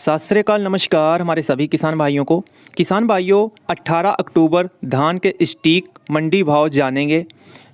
सत श्री अकाल, नमस्कार हमारे सभी किसान भाइयों को। किसान भाइयों, 18 अक्टूबर धान के स्टीक मंडी भाव जानेंगे।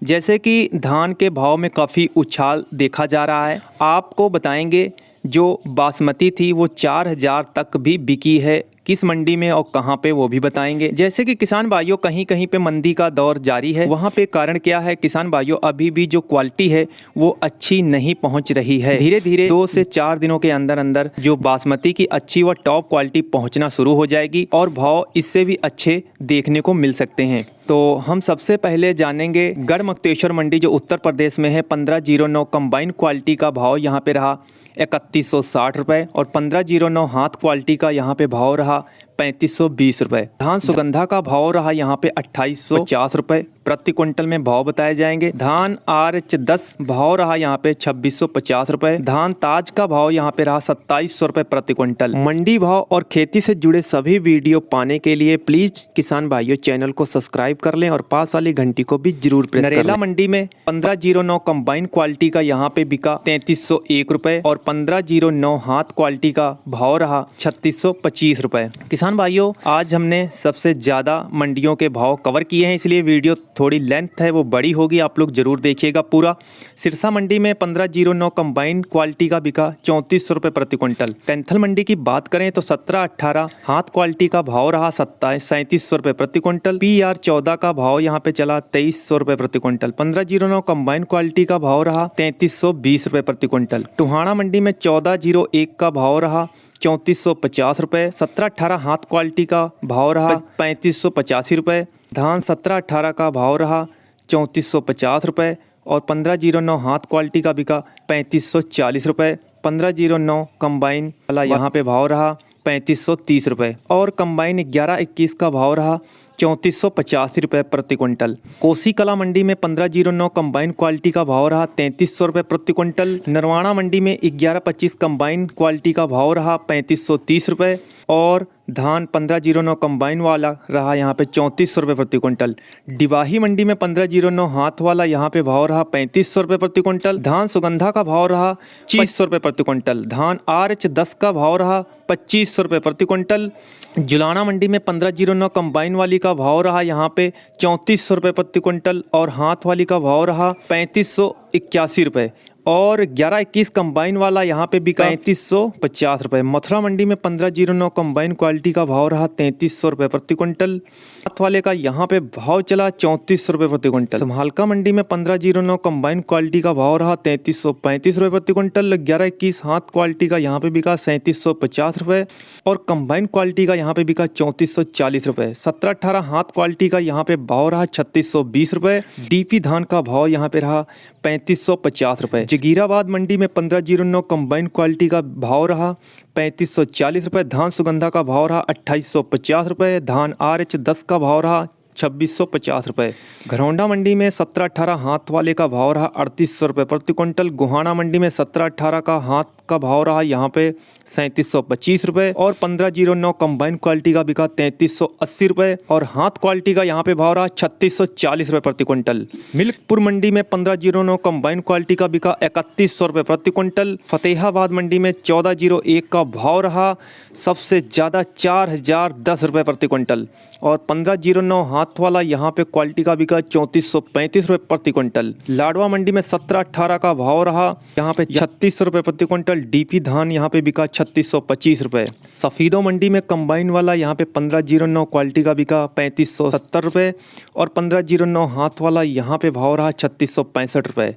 जैसे कि धान के भाव में काफ़ी उछाल देखा जा रहा है। आपको बताएंगे जो बासमती थी वो 4000 तक भी बिकी है, किस मंडी में और कहां पे वो भी बताएंगे। जैसे कि किसान भाइयों, कहीं कहीं पे मंदी का दौर जारी है। वहां पे कारण क्या है किसान भाइयों, अभी भी जो क्वालिटी है वो अच्छी नहीं पहुंच रही है। धीरे धीरे 2 से 4 दिनों के अंदर अंदर जो बासमती की अच्छी व टॉप क्वालिटी पहुंचना शुरू हो जाएगी और भाव इससे भी अच्छे देखने को मिल सकते हैं। तो हम सबसे पहले जानेंगे गढ़मुक्तेश्वर मंडी जो उत्तर प्रदेश में है। 1509 कंबाइन क्वालिटी का भाव यहाँ पे रहा 3160 रुपये और 1509 हाथ क्वालिटी का यहाँ पे भाव रहा 3520 रुपये। धान सुगंधा का भाव रहा यहाँ पे 2850 रुपये प्रति क्विंटल में भाव बताए जाएंगे। धान RH10 भाव रहा यहाँ पे 2650 रुपये। धान ताज का भाव यहाँ पे रहा 2700 रुपये प्रति क्विंटल। मंडी भाव और खेती से जुड़े सभी वीडियो पाने के लिए प्लीज किसान भाइयों चैनल को सब्सक्राइब कर लें और पास वाली घंटी को भी जरूर प्रेस कर लें। नरेला मंडी में 1509 कंबाइन क्वालिटी का यहाँ पे बिका 3301 रुपये और 1509 हाथ क्वालिटी का भाव रहा 3625 रुपये। किसान भाइयों, आज हमने सबसे ज़्यादा मंडियों के भाव कवर किए हैं, इसलिए वीडियो थोड़ी लेंथ है वो बड़ी होगी, आप लोग जरूर देखिएगा पूरा। सिरसा मंडी में 1509 कंबाइन क्वालिटी का बिका 3400 रुपये प्रति क्विंटल। कैंथल मंडी की बात करें तो 1718 हाथ क्वालिटी का भाव रहा 3700 रुपये प्रति क्विंटल। PR14 का भाव यहाँ पे चला 2300 रुपये प्रति क्विंटल। 1509 कंबाइन क्वालिटी का भाव रहा 3320 रुपये प्रति क्विंटल। टोहाना मंडी में 1401 का भाव रहा 3450 रुपये। 1718 हाथ क्वालिटी का भाव रहा 3585 रुपये। धान 1718 का भाव रहा 3450 रुपये और 1509 हाथ क्वालिटी का बिका 3540 रुपये। 1509 कंबाइन वाला यहाँ पे भाव रहा 3530 रुपये और कंबाइन 1121 का भाव रहा 3485 रुपये प्रति क्विंटल। कोसी कला मंडी में 1509 कंबाइन क्वालिटी का भाव रहा 3300 रुपये प्रति क्विंटल। नरवाना मंडी में 1125 कंबाइन क्वालिटी का भाव रहा 3530 रुपये और धान 1509 कंबाइन वाला रहा यहाँ पे 3400 रुपये प्रति क्विंटल। डिवाही मंडी में 1509 हाथ वाला यहाँ पे भाव रहा 3500 रुपये प्रति क्विंटल। धान सुगंधा का भाव रहा 2500 रुपये प्रति क्विंटल। धान RH10 का भाव रहा 2500 रुपये प्रति क्विंटल। जुलाना मंडी में 1509 कंबाइन वाली का भाव रहा यहाँ पे 3400 रुपये प्रति क्विंटल और हाथ वाली का भाव रहा 3581 रुपये और 1121 कंबाइन वाला यहाँ पे बिका 3550 रुपये। मथुरा मंडी में 1509 कंबाइन क्वालिटी का भाव रहा 3300 रुपये प्रति क्विंटल। हाथ वाले का यहाँ पे भाव चला 3400 रुपये प्रति क्विंटल। समालका मंडी में 1509 कंबाइन क्वालिटी का भाव रहा 3335 रुपये प्रति क्विंटल। 1121 हाथ क्वालिटी का यहाँ पे बिका 3750 रुपये और कंबाइन क्वालिटी का यहाँ पे बिका 3440 रुपये। 1718 हाथ क्वालिटी का यहाँ पे भाव रहा 3620 रुपये। DP धान का भाव यहाँ पे रहा 3550 रुपये। जगीराबाद मंडी में 1509 कंबाइन क्वालिटी का भाव रहा 3540 रुपये। धान सुगंधा का भाव रहा 2850 रुपये। धान RH10 का भाव रहा 2650 रुपये। घरौंडा मंडी में 1718 हाथ वाले का भाव रहा 3800 रुपये प्रति क्विंटल। गोहाना मंडी में 1718 का हाथ का भाव रहा यहाँ पे 3725 रुपये और 1509 कंबाइन क्वालिटी का बिका 3380 रुपये और हाथ क्वालिटी का यहाँ पे भाव रहा 3640 रुपये प्रति क्विंटल। मिल्कपुर मंडी में 1509 कंबाइन क्वालिटी का बिका 3100 रुपये प्रति क्विंटल। फतेहाबाद मंडी में 1401 का भाव रहा सबसे ज़्यादा 4010 रुपये प्रति क्विंटल और 1509 हाथ वाला यहाँ पे क्वालिटी का बिका 3435 रुपये प्रति क्विंटल। लाडवा मंडी में 1718 का भाव रहा यहाँ पे 3600 रुपये प्रति क्विंटल। DP धान यहाँ पे बिका 3625 रुपये। सफ़ीदो मंडी में कंबाइन वाला यहाँ पे 1509 क्वालिटी का बिका 3570 रुपये और 1509 हाथ वाला यहाँ पे भाव रहा 3665 रुपये।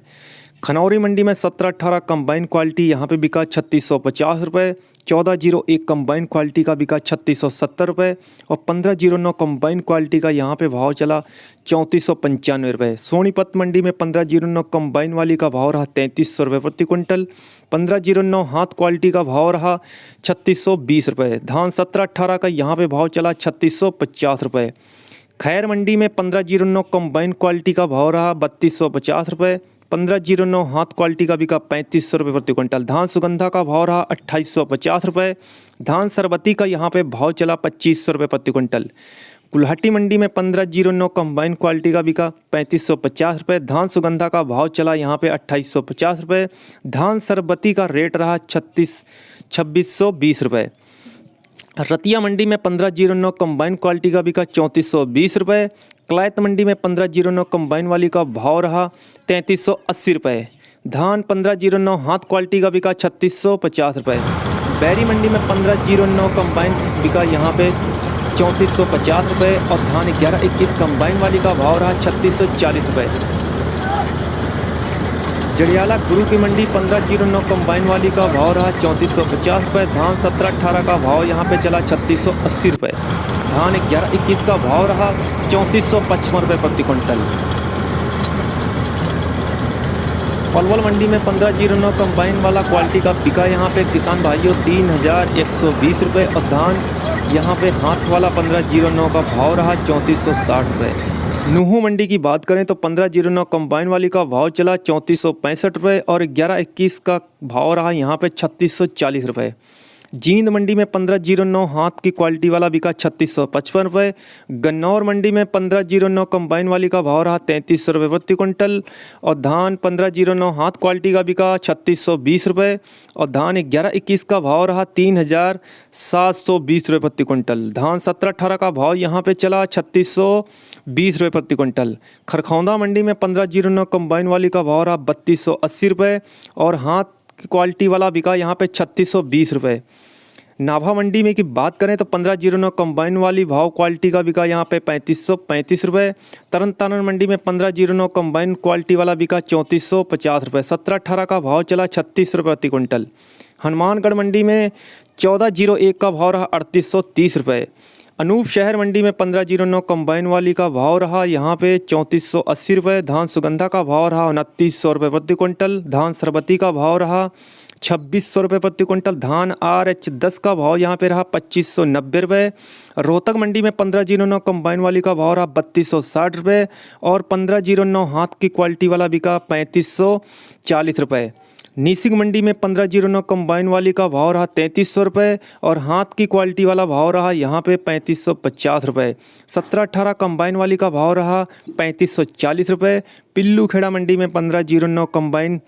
खनौरी मंडी में 1718 कंबाइन क्वालिटी यहाँ पे बिका 3650 रुपये। 1401 कंबाइन क्वालिटी का बिका 3670 रुपये और 1509 कंबाइन क्वालिटी का यहाँ पे भाव चला 3495 रुपये। सोनीपत मंडी में 1509 कंबाइन वाली का भाव रहा 3300 रुपये प्रति क्विंटल। 1509 हाथ क्वालिटी का भाव रहा 3620 रुपये। धान 1718 का यहाँ पे भाव चला 3650 रुपये। खैर मंडी में 1509 कंबाइन क्वालिटी का भाव रहा 3250 रुपये। 1509 हाथ क्वालिटी का बिका 3500 रुपये प्रति क्विंटल। धान सुगंधा का भाव रहा 2850 रुपये। धान सरबती का यहाँ पे भाव चला 2500 रुपये प्रति क्विंटल। गुवाहाटी मंडी में 1509 कंबाइन क्वालिटी का बिका 3550 रुपये। धान सुगंधा का भाव चला यहाँ पे 2850 रुपये। धान सरबती का रेट रहा 2620 रुपये। रतिया मंडी में 1509 कंबाइन क्वालिटी का बिका 3420 रुपये। कलायत मंडी में 1509 कंबाइन वाली का भाव रहा 3380 रुपये। धान 1509 हाथ क्वालिटी का बिका 3650 रुपये। बैरी मंडी में 1509 कंबाइन बिका यहाँ पे 3450 रुपये और धान 1121 कंबाइन वाली का भाव रहा 3640 रुपये। जड़ियाला गुरु की मंडी 1509 कंबाइन वाली का भाव रहा 3450 रुपये। धान 1718 का भाव यहाँ पे चला 3680 रुपये। धान 1121 का भाव रहा 3455 रुपये प्रति क्विंटल। पलवल मंडी में 1509 कंबाइन वाला क्वालिटी का बिका यहाँ पे किसान भाइयों 3120 रुपये और धान यहाँ पे हाथ वाला 1509 का भाव रहा 3460 रुपये। नूहू मंडी की बात करें तो 1509 कंबाइन वाली का भाव चला 3465 रुपये और 1121 का भाव रहा यहाँ पे 3640 रुपये। जींद मंडी में 1509 हाथ की क्वालिटी वाला बिका 3655 रुपये। गन्नौर मंडी में 1509 कंबाइन वाली का भाव रहा 3300 रुपये प्रति क्विंटल और धान 1509 हाथ क्वालिटी का बिका 3620 रुपये और धान 1121 का भाव रहा 3720 रुपये प्रति क्विंटल। धान 1718 का भाव यहाँ पे चला 3620 रुपये प्रति क्विंटल। खरखौंदा मंडी में 1509 कंबाइन वाली का भाव रहा 3280 रुपये और हाथ की क्वालिटी वाला बिका यहाँ पे 3620 रुपये। नाभा मंडी में की बात करें तो 1509 कंबाइन वाली भाव क्वालिटी का बिका यहाँ पे 3535 रुपये। तरन तारण मंडी में 1509 कंबाइन क्वालिटी वाला बिका 3450 रुपये। 1718 का भाव चला 36 रुपये प्रति क्विंटल। हनुमानगढ़ मंडी में 1401 का भाव रहा 3830 रुपये। अनूप शहर मंडी में 1509 कंबाइन वाली का भाव रहा यहाँ पे 3480 रुपये। धान सुगंधा का भाव रहा 2900 रुपये प्रति क्विंटल। धान सरबती का भाव रहा 2600 रुपये प्रति क्विंटल। धान RH10 का भाव यहाँ पे रहा 2590 रुपये। रोहतक मंडी में 1509 कंबाइन वाली का भाव रहा 3260 रुपये और 1509 हाथ की क्वालिटी वाला बिका 3540 रुपये। नीसिंग मंडी में 1509 कंबाइन वाली का भाव रहा 3300 रुपये और हाथ की क्वालिटी वाला भाव रहा यहाँ पे 3550 रुपये। 1718 कंबाइन वाली का भाव रहा 3540 रुपये। पिल्लू खेड़ा मंडी में 1509 कंबाइन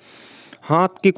हाथ की